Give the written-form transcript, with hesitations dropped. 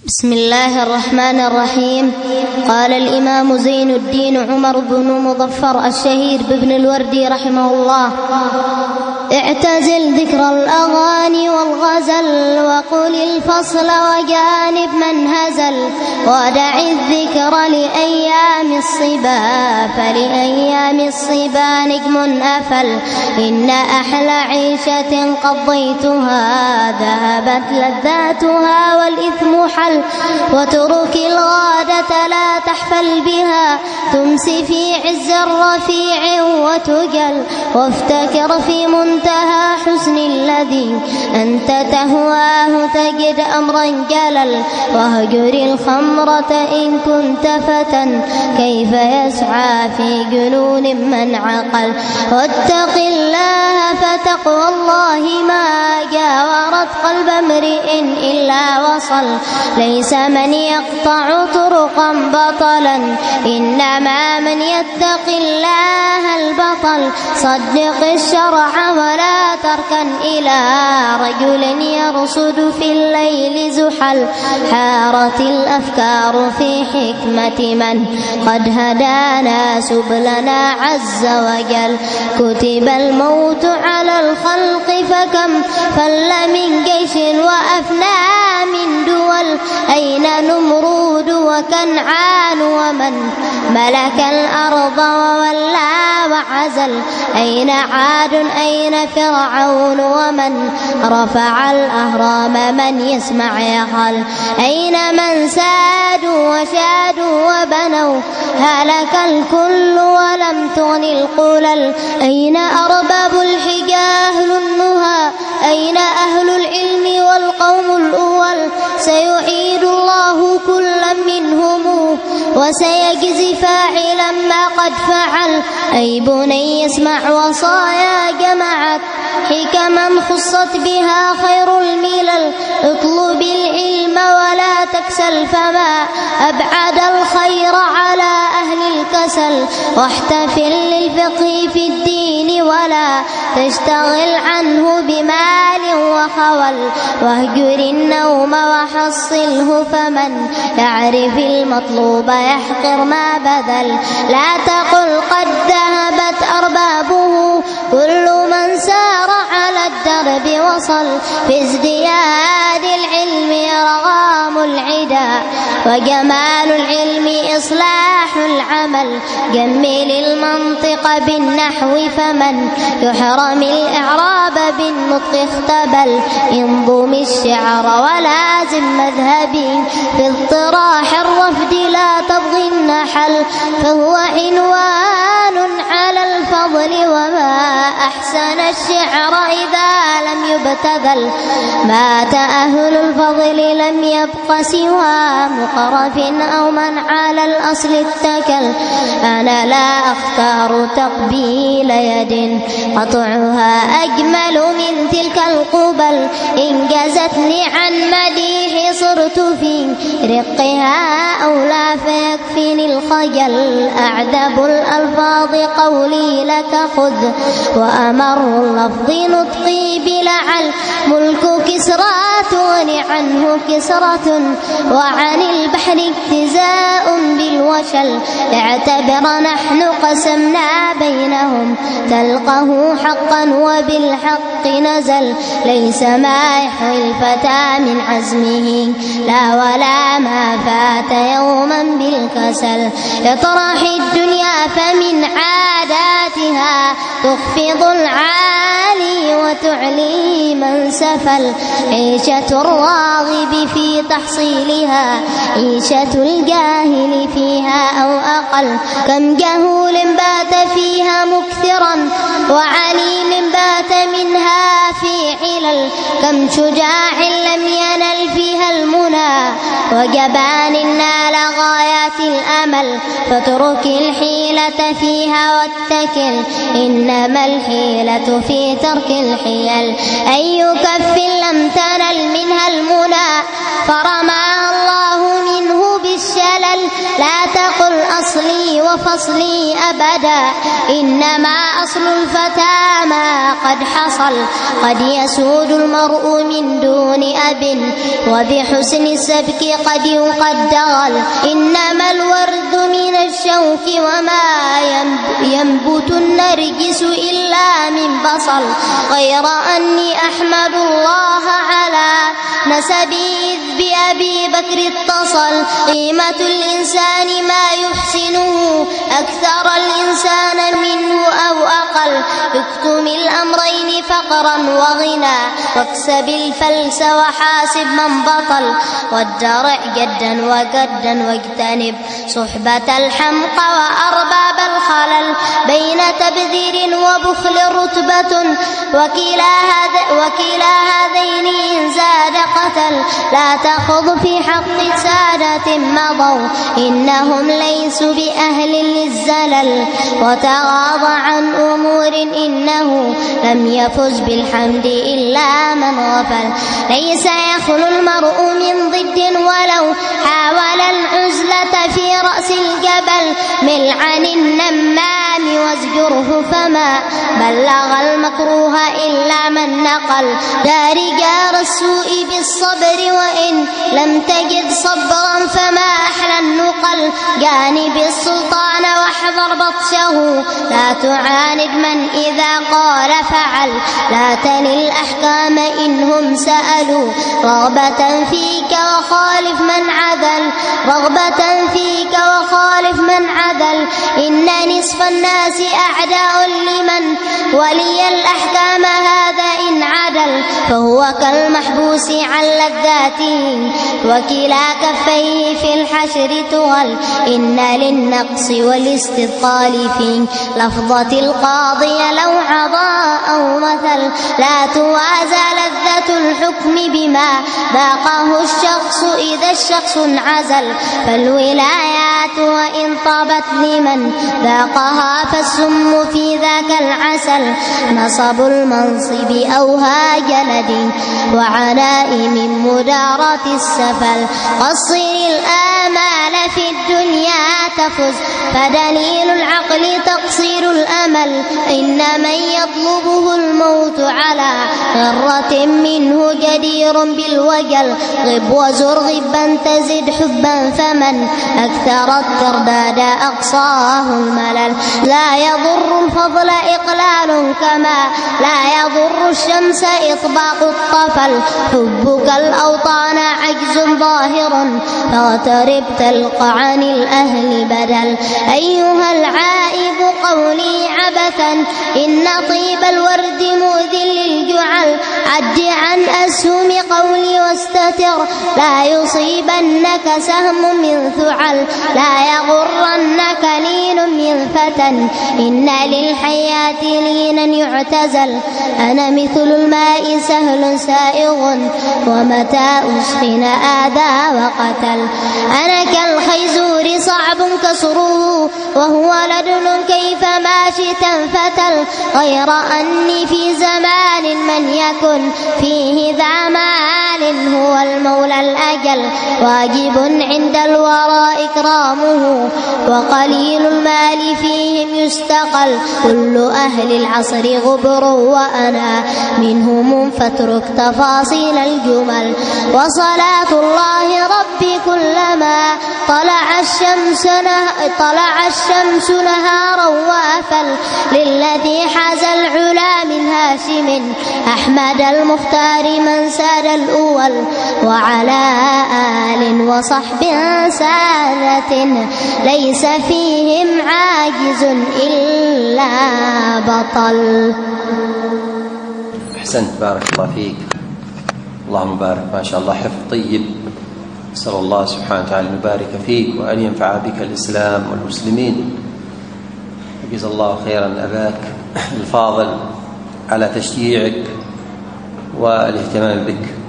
بسم الله الرحمن الرحيم. قال الإمام زين الدين عمر بن مظفر الشهير بابن الوردي رحمه الله: اعتزل ذكر الأغاني والغزل وقل الفصل وجانب من هزل، ودع الذكر لأيام الصبا فلأيام الصبا نجم أفل، إن أحلى عيشة قضيتها ذهبت لذاتها والإثم حل، وترك الغادة لا تحفل بها تمسي في عز الرفيع وتجل، وافتكر في منتهى حسن الذي أنت تهواه تجد أمرا جلل، واهجر الخمرة إن كنت فتى كيف يسعى في جنون من عقل، واتق الله فتقوى الله ما جاورت قلب امرئ إلا وصل، ليس من يقطع طرقا بطلا إنما من يتق الله البطل، صدق الشرع ولا تركن إلى رجل يرصد في الليل زحل، حارت الأفكار في حكمة من قد هدانا سبلنا عز وجل، كتب الموت على الخلق فكم فل من جيش وأفنى من دول، أين نمرود وكنعان ومن ملك الأرض وولى وعزل، أين عاد أين فرعون ومن رفع الأهرام من يسمع يخل، أين من سادوا وشادوا وبنوا هلك الكل ولم تغن القلل، أين أرباب الحجى أهل النهى أين أهل العلم والقوم الأول، سيعيد الله كلا منهم وسيجزي فاعلا ما قد فعل، أي بني اسمع وصايا جمعت حكما خصت بها خير الملل، اطلب العلم ولا تكسل فما أبعد الخير على أهل الكسل، واحتفل للفقه في الدين ولا تشتغل عنه بمال وخول، واهجر النوم وحصله فمن يعرف المطلوب يحقر ما بذل، لا تقل قد ذهبت أربابه كل من سار على الدرب وصل، في ازدياد العلم رغام العدا وجمال العلم إصلاح العمل، جمل المنطق بالنحو فمن يحرم الإعراب بالنطق اختبل، انظم الشعر ولازم مذهبي في اضطراح الرفد لا تبغي النحل، فهو عنوان على الفضل وما أحسن الشعر إذا لم يبتذل، مات أهل الفضل لم يبق سوى مقرف أو من على الأصل اتكل، أنا لا أختار تقبيل يد قطعها أجمل من تلك القبل، إن جزتني عن مديح صرت في رقها أولى فيكفيني الخجل، أعذب الألفاظ قولي لك خذ وأمر اللفظ نطقي بلعل، ملك كسرى تغني عنه كسرة وعن البحر اجتزاء بالوشل، اعتبر نحن قسمنا بينهم تلقه حقا وبالحق نزل، ليس ما يحوي الفتى من عزمه لا ولا ما فات يوما بالكسل، اطرح الدنيا فمن عاداتها تخفض العالي وتعلي من سفل، عيشة الراغب في تحصيلها عيشة الجاهل فيها أو أقل، كم جهول بات فيها مكثرا وعليم بات منها في علل، كم شجاع لم ينل فيها المنى وجبان نال غايات الأمل، فاترك الحيلة فيها واتكل إنما الحيلة في ترك الحيل، أي كف لم تنل منها المنى فرماها الله منه بالشلل، لا تقل أصلي وفصلي أبدا، إنما أصل الفتى ما قد حصل. قد يسود المرء من دون أب، وبحسن السبك قد يقدغل. إنما الورد من الشوك، وما ينبت النرجس إلا من بصل. غير أني أحمد الله على نسبي، إذ بأبي بكر اتصل. قيمة الإنسان ما يحسنه، أكثر الإنسان منه أو أقل. اكتم الأمرين فقرا وغنى، واكسب الفلس وحاسب من بطل. والدرع جدا وجدا، واجتنب صحبة الحمقى وأرباب الخلل. بين تبذير وبخل رتبة، وكلا هذين إن زاد قتل. لا تخض في حق سادة مضوا، إنهم ليسوا بأهل للزلل. وتغاض عن أمور، إنه لم يفز بالحمد إلا من غفل. ليس يخلو المرء من ضد، ولو حاول العزلة في رأس الجبل. مل عن النمام وازجره، فما بلغ المكروه إلا من نقل. دار جار السوء بالصبر، وإن لم تجد صبرا فما أحلى النقل. جانب السلطان واحذر بطشه، لا تعاند من إذا قال فعل. لا تل الأحكام إنهم سألوا، رغبة فيك وخالف من عدل. رغبة فيك وخالف من عدل. إن نصف الناس أعداء لمن ولي الأحكام، هذا إن عدل. فهو كالمحبوس عن لذاته، وكلا كفيه في الحشر تغل. إن للنقص والاستثقال في لفظة القاضي لو عضاء أو مثل. لا توازى لذة الحكم بما ذاقه الشخص إذا الشخص انعزل. فالولايات وإن طابت لمن ذاقها، فالسم في ذاك العسل. نصب المنصب أوهى جلد، وعناء من مدارة السفل. قصر الآمال في الدنيا تفز، فدليل العقل تقصير الأمل. إن من يطلبه الموت على غرة منه جدير بالوجل. غب وزر غبا تزد حبا، فمن أكثر الترداد أقصاه الملل. لا يضر الفضل إقلال، كما لا يضر الشمس إطباق الطفل. حبك الأوطان عجز ظاهر، فاغترب تلقى عن الأهل بدل. أيها العائب قولي عبثا، إن طيب الورد مؤذ للجعل. عد عن أسهم قولي واستتر، لا يصيبنك سهم من ثعل. لا يغرنك لين من فتى، إن للحياة لينا يعتزل. أنا مثل الماء سهل سائغ، ومتى أسخن آذى وقتل. أنا كالخيزور صعب كسره، وهو لدن كيفما شئت فتل. غير أني في زمان من يكن فيه ذا مال، هو المولى الأجل. واجب عند الورى إكرامه، وقليل المال فيهم يستقل. كل أهل العصر غبر، وأنا منهم، فاترك تفاصيل الجمل. وصلاة الله ربي كلما طلع الشمس نهارا وأفل، للذي حاز العلا من هاشم، أحمد المختار من ساد الأول. وعلى آل وصحب سادة، ليس فيهم عاجز إلا بطل. أحسنت، بارك الله فيك. اللهم بارك، ما شاء الله، حفظ طيب. أسأل الله سبحانه وتعالى أن يبارك فيك، وأن ينفع بك الإسلام والمسلمين. جزا الله خيرا أباك الفاضل على تشجيعك والاهتمام بك.